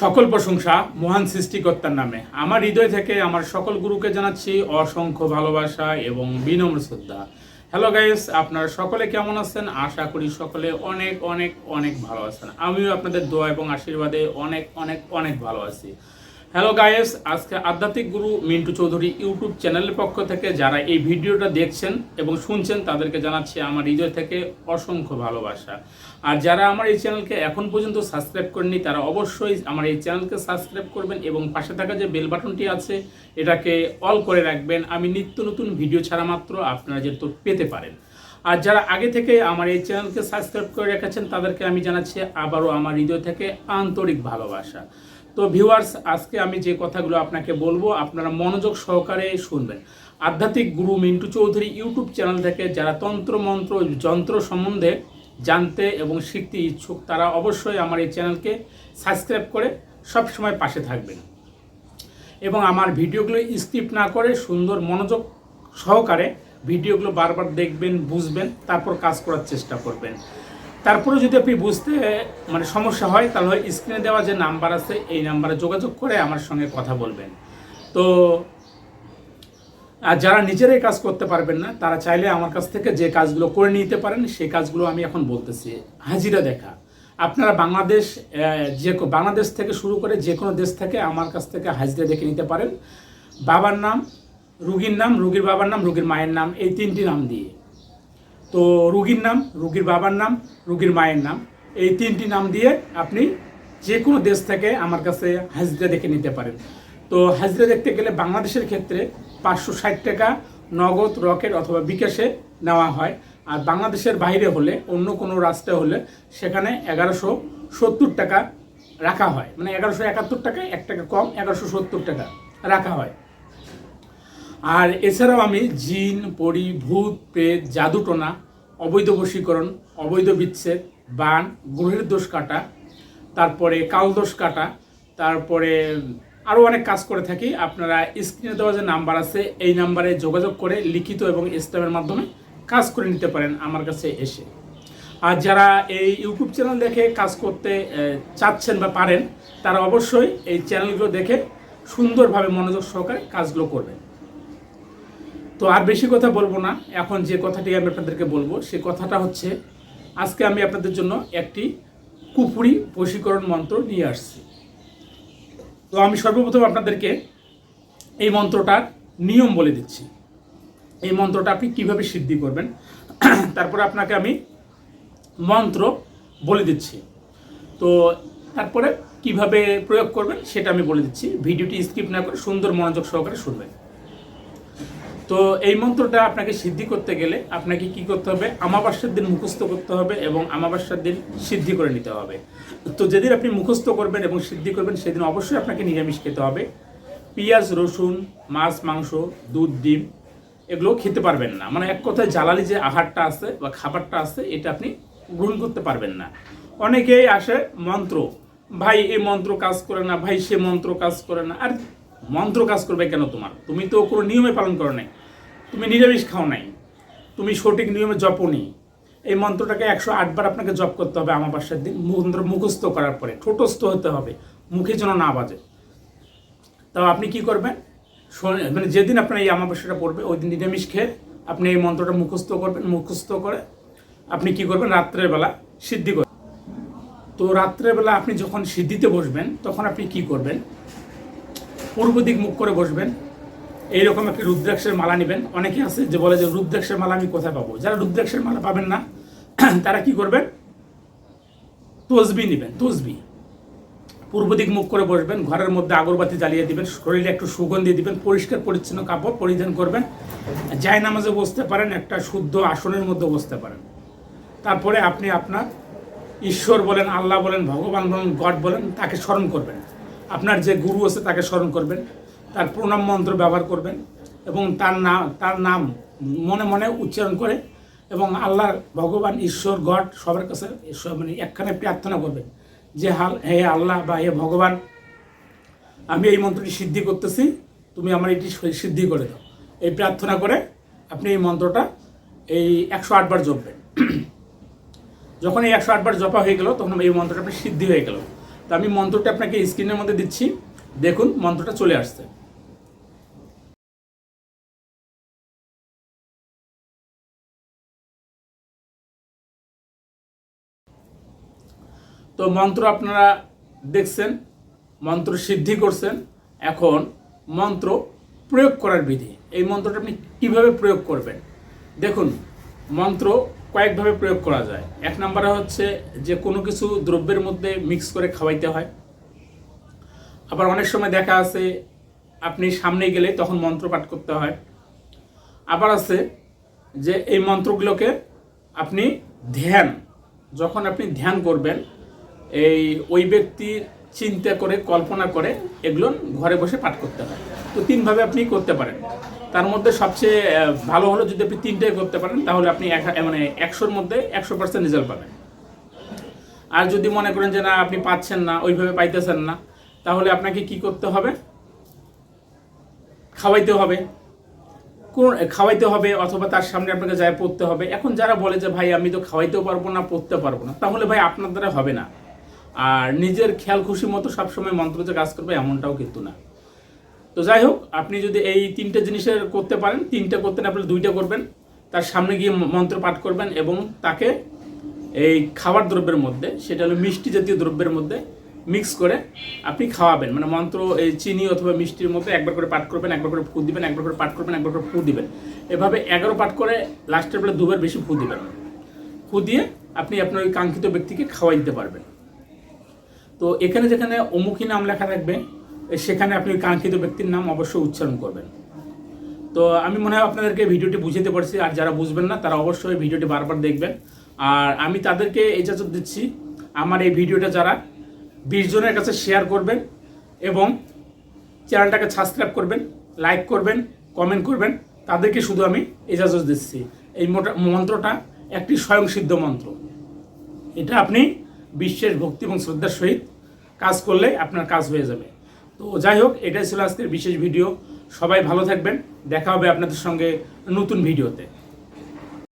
সকল প্রশংসা মহান সৃষ্টিকর্তার নামে। আমার হৃদয় থেকে আমার সকল গুরুকে জানাচ্ছি অসংখ্য ভালোবাসা এবং বিনম্র শ্রদ্ধা। হ্যালো গাইস, আপনারা সকলে কেমন আছেন? আশা করি সকলে অনেক অনেক অনেক ভালো আছেন। আমিও আপনাদের দোয়া এবং আশীর্বাদে অনেক অনেক অনেক ভালো আছি। হ্যালো গাইস, আজকে আধ্যাত্মিক গুরু মিন্টু চৌধুরী ইউটিউব চ্যানেলের পক্ষ থেকে যারা এই ভিডিওটা দেখছেন এবং শুনছেন তাদেরকে জানাচ্ছি আমার হৃদয় থেকে অসংখ্য ভালোবাসা। আর যারা আমার এই চ্যানেলকে এখন পর্যন্ত সাবস্ক্রাইব করেননি তারা অবশ্যই আমার এই চ্যানেলকে সাবস্ক্রাইব করবেন এবং পাশে থাকা যে বেল বাটনটি আছে এটাকে অল করে রাখবেন। আমি নিত্য নতুন ভিডিও ছাড়া মাত্র আপনারা যেহেতু পেতে পারেন। আর যারা আগে থেকে আমার এই চ্যানেলকে সাবস্ক্রাইব করে রেখেছেন তাদেরকে আমি জানাচ্ছি আবারও আমার হৃদয় থেকে আন্তরিক ভালোবাসা। তো ভিউয়ার্স, আজকে আমি যে কথাগুলো আপনাকে বলবো আপনারা মনোযোগ সহকারে শুনবেন। আধ্যাত্মিক গুরু মিন্টু চৌধুরী ইউটিউব চ্যানেল থেকে যারা তন্ত্র মন্ত্র যন্ত্র সম্বন্ধে জানতে এবং শিখতে ইচ্ছুক তারা অবশ্যই আমার এই চ্যানেলকে সাবস্ক্রাইব করে সব সময় পাশে থাকবেন এবং আমার ভিডিওগুলো স্কিপ না করে সুন্দর মনোযোগ সহকারে ভিডিওগুলো বারবার দেখবেন, বুঝবেন, তারপর কাজ করার চেষ্টা করবেন। তারপরে যদি আপনি বুঝতে সমস্যা হয় তাহলে স্ক্রিনে দেওয়া যে নাম্বার আছে এই নাম্বারে যোগাযোগ করে আমার সঙ্গে কথা বলবেন। তো আর যারা নিজেরাই কাজ করতে পারবেন না তারা চাইলে আমার কাছ থেকে যে কাজগুলো করে নিতে পারেন সেই কাজগুলো আমি এখন বলতেছি। হাজিরা দেখা, আপনারা বাংলাদেশ থেকে শুরু করে যে কোনো দেশ থেকে আমার কাছ থেকে হাজিরা দেখে নিতে পারেন। বাবার নাম, রুগীর নাম, রুগীর বাবার নাম, রুগীর মায়ের নাম, এই তিনটি নাম দিয়ে। তো রুগীর নাম, রুগীর বাবার নাম, রুগীর মায়ের নাম, এই তিনটি নাম দিয়ে আপনি যে কোনো দেশ থেকে আমার কাছে হাজিরা দেখে নিতে পারেন। তো হাজিরা দেখতে গেলে বাংলাদেশের ক্ষেত্রে 560 টাকা নগদ, রকেট অথবা বিকাশে নেওয়া হয়। আর বাংলাদেশের বাইরে হলে, অন্য কোনো রাষ্ট্রে হলে সেখানে 1170 টাকা রাখা হয়। 1171 টাকায় 1 টাকা কম, 1170 টাকা রাখা হয়। আর এছাড়াও আমি জিন, পরি, ভূত, প্রেত, জাদুটোনা, অবৈধ বশীকরণ, অবৈধ বিচ্ছেদ, বান, গ্রহের দোষ কাটা, তারপরে কালদোষ কাটা, তারপরে আরও অনেক কাজ করে থাকি। আপনারা স্ক্রিনে দেওয়া যে নাম্বার আছে এই নাম্বারে যোগাযোগ করে লিখিত এবং স্ট্যাম্পের মাধ্যমে কাজ করে নিতে পারেন আমার কাছে এসে। আর যারা এই ইউটিউব চ্যানেল দেখে কাজ করতে চাচ্ছেন বা পারেন তারা অবশ্যই এই চ্যানেলগুলো দেখে সুন্দরভাবে মনোযোগ সহকারে কাজগুলো করবেন। তো আর বেশি কথা বলবো না, এখন যে কথাটি আমি আপনাদেরকে বলবো সে কথাটা হচ্ছে, আজকে আমি আপনাদের জন্য একটি কুফরি বশীকরণ মন্ত্র নিয়ে আসছি। তো আমি সর্বপ্রথম আপনাদেরকে এই মন্ত্রটার নিয়ম বলে দিচ্ছি। এই মন্ত্রটা আপনি কিভাবে সিদ্ধি করবেন তারপরে আপনাকে আমি মন্ত্র বলে দিচ্ছি। তো তারপরে কিভাবে প্রয়োগ করবেন সেটা আমি বলে দিচ্ছি। ভিডিওটি স্কিপ না করে সুন্দর মনোযোগ সহকারে শুনবেন। তো এই মন্ত্রটা আপনাকে সিদ্ধি করতে গেলে আপনাকে কি করতে হবে? আমাবস্যার দিন মুখস্থ করতে হবে এবং আমাবস্যার দিন সিদ্ধি করে নিতে হবে। তো যেদিন আপনি মুখস্থ করবেন এবং সিদ্ধি করবেন সেদিন অবশ্যই আপনাকে নিরামিষ খেতে হবে। পেঁয়াজ, রসুন, মাছ, মাংস, দুধ, ডিম এগুলো খেতে পারবেন না। এক কথায় জ্বালালি যে আহারটা আছে বা খাবারটা আছে এটা আপনি গ্রহণ করতে পারবেন না। অনেকেই আসে মন্ত্র, ভাই এই মন্ত্র কাজ করে না, ভাই সে মন্ত্র কাজ করে না। আর মন্ত্র কাজ করবে কেন? তুমি তো কোনো নিয়মে পালন করো নাই, তুমি নিরামিষ খাও নাই, তুমি সঠিক নিয়মে জপও নি। এই মন্ত্রটাকে 108 বার আপনাকে জপ করতে হবে আমাবস্যার দিন। মন্ত্র মুখস্থ করার পরে ঠোঁটস্থ হতে হবে, মুখে যেন না বাজে। তাও আপনি কি করবেন? যেদিন আপনার এই আমাবস্যাটা পড়বে ওই দিন নিরামিষ খেয়ে আপনি এই মন্ত্রটা মুখস্থ করবেন। মুখস্থ করে আপনি কি করবেন? রাত্রের বেলা সিদ্ধি করবেন। তো রাত্রের বেলা আপনি যখন সিদ্ধিতে বসবেন তখন আপনি কি করবেন? পূর্ব দিক মুখ করে বসবেন। এইরকম একটি রুদ্রাক্ষের মালা নেবেন। অনেকে আছে যে বলে যে রুদ্রাক্ষের মালা আমি কোথায় পাবো? যারা রুদ্রাক্ষের মালা পাবেন না তারা কি করবেন? তসবি নেবেন। তসবি পূর্ব দিক মুখ করে বসবেন, ঘরের মধ্যে আগরবাতি জ্বালিয়ে দিবেন, শরীরে একটু সুগন্ধি দিবেন, পরিষ্কার পরিচ্ছন্ন কাপড় পরিধান করবেন, জায়নামাজে বসতে পারেন, একটা শুদ্ধ আসনের মধ্যে বসতে পারেন। তারপরে আপনি আপনার ঈশ্বর বলেন, আল্লাহ বলেন, ভগবান বলেন, গড বলেন, তাকে স্মরণ করবেন। আপনার যে গুরু আছে তাকে স্মরণ করবেন, তার প্রণাম মন্ত্র ব্যবহার করবেন এবং তার নাম মনে মনে উচ্চারণ করে এবং আল্লাহ, ভগবান, ঈশ্বর, গড সবার কাছে একখানে প্রার্থনা করবেন যে হে আল্লাহ বা হে ভগবান, আমি এই মন্ত্রটি সিদ্ধি করতেছি, তুমি আমার এটি সিদ্ধি করে দাও। এই প্রার্থনা করে আপনি এই মন্ত্রটা এই 108 বার জপবেন। যখন এই 108 বার জপা হয়ে গেল তখন এই মন্ত্রটা আপনি সিদ্ধি হয়ে গেল। তো আমি মন্ত্রটা আপনাকে স্ক্রিনের মধ্যে দিচ্ছি, দেখুন মন্ত্রটা চলে আসছে। তো মন্ত্র আপনারা দেখছেন, মন্ত্র সিদ্ধি করছেন। এখন মন্ত্র প্রয়োগ করার বিধি, এই মন্ত্রটা আপনি কিভাবে প্রয়োগ করবেন দেখুন। মন্ত্র কয়েকভাবে প্রয়োগ করা যায়। এক নম্বরে হচ্ছে যে কোনো কিছু দ্রব্যের মধ্যে মিক্স করে খাওয়াইতে হয়। আবার অনেক সময় দেখা আছে আপনি সামনে গেলে তখন মন্ত্র পাঠ করতে হয়। আবার আছে যে এই মন্ত্রগুলোকে আপনি যখন আপনি ধ্যান করবেন, ওই ব্যক্তির চিন্তা করে কল্পনা করে এগুলো ঘরে বসে পাঠ করতে হয়। তো তিনভাবে আপনি করতে পারেন। তার মধ্যে সবচেয়ে ভালো হলো যদি আপনি তিনটাই করতে পারেন, তাহলে আপনি মানে 100-র মধ্যে 100% রেজাল্ট পাবেন। আর যদি মনে করেন যে না আপনি পাচ্ছেন না, ওইভাবে পাইতেছেন না, তাহলে আপনাকে কি করতে হবে, খাওয়াইতে হবে অথবা তার সামনে আপনাকে যায় পড়তে হবে। এখন যারা বলে যে ভাই আমি তো খাওয়াইতেও পারবো না, পড়তে পারবো না, তাহলে ভাই আপনার দ্বারা হবে না। আর নিজের খেয়াল খুশি মতো সবসময় মন্ত্র যে কাজ করবে এমনটাও কিন্তু না। তো যাই হোক, আপনি যদি এই তিনটে জিনিসের করতে পারেন, তিনটে করতে না পারলে দুইটা করবেন। তার সামনে গিয়ে মন্ত্র পাঠ করবেন এবং তাকে এই খাবার দ্রব্যের মধ্যে, সেটা হলো মিষ্টি জাতীয় দ্রব্যের মধ্যে মিক্স করে আপনি খাওয়াবেন। মানে মন্ত্র এই চিনি অথবা মিষ্টির মধ্যে একবার করে পাঠ করবেন, একবার করে ফু দিবেন, একবার করে পাঠ করবেন, একবার করে ফু দিবেন। এভাবে 11 পাঠ করে লাস্টের বেলা 2বার বেশি ফু দিবেন। ফু দিয়ে আপনি আপনার ওই কাঙ্ক্ষিত ব্যক্তিকে খাওয়াই দিতে পারবেন। তো এখানে যেখানে অমুখী নাম লেখা থাকবে, সেখানে আপনি ওই কাঙ্ক্ষিত ব্যক্তির নাম অবশ্যই উচ্চারণ করবেন। তো আমি মনে হয় আপনাদেরকে ভিডিওটি বুঝাতে পারছি। আর যারা বুঝবেন না তারা অবশ্যই ভিডিওটি বারবার দেখবেন। আর আমি তাদেরকে ইজাজত দিচ্ছি, আমার এই ভিডিওটা যারা 20 জনের কাছে শেয়ার করবেন এবং চ্যানেলটাকে সাবস্ক্রাইব করবেন, লাইক করবেন, কমেন্ট করবেন, তাদেরকে শুধু আমি ইজাজত দিচ্ছি। এই মন্ত্রটা একটি স্বয়ংসিদ্ধ মন্ত্র। এটা আপনি বিশ্বাস, ভক্তি এবং শ্রদ্ধার সহিত কাজ করলে আপনার কাজ হয়ে যাবে। তো যাই হোক, এটাই ছিল আজকের বিশেষ ভিডিও। সবাই ভালো থাকবেন, দেখা হবে আপনাদের সঙ্গে নতুন ভিডিওতে।